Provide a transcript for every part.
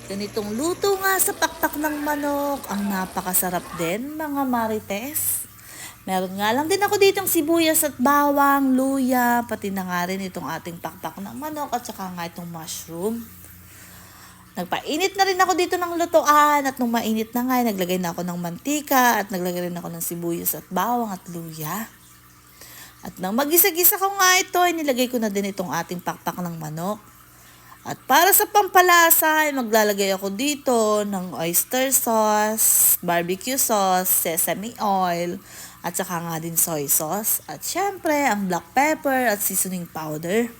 Ganitong luto nga sa pakpak ng manok, ang napakasarap din mga marites. Meron nga lang din ako ditong sibuyas at bawang, luya, pati na nga rin itong ating pakpak ng manok at saka nga itong mushroom. Nagpainit na rin ako dito ng lutuan at nung mainit na nga, naglagay na ako ng mantika at naglagay rin ako ng sibuyas at bawang at luya. At nang magisa-gisa ko nga ito, nilagay ko na din itong ating pakpak ng manok. At para sa pampalasa, ay maglalagay ako dito ng oyster sauce, barbecue sauce, sesame oil, at saka nga din soy sauce. At syempre, ang black pepper at seasoning powder.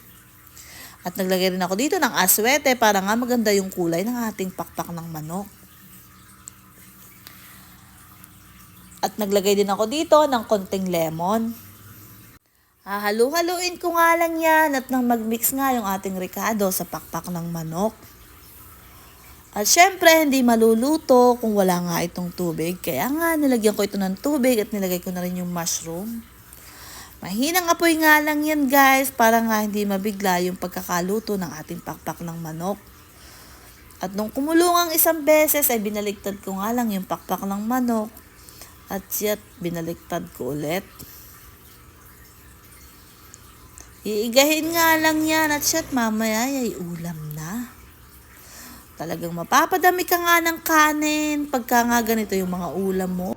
At naglagay rin ako dito ng aswete para nga maganda yung kulay ng ating pakpak ng manok. At naglagay din ako dito ng konting lemon. Hahalu-haluin ko nga lang yan at nang mag-mix nga yung ating ricado sa pakpak ng manok. At syempre, hindi maluluto kung wala nga itong tubig. Kaya nga, nilagyan ko ito ng tubig at nilagay ko na rin yung mushroom. Mahinang apoy nga lang yan guys, para nga hindi mabigla yung pagkakaluto ng ating pakpak ng manok. At nung kumulong ang isang beses, ay binaliktad ko nga lang yung pakpak ng manok. At yet, binaliktad ko ulit. Iigahin nga lang yan at shit, mamaya ay ulam na. Talagang mapapadami ka nga ng kanin pagka nga ganito yung mga ulam mo.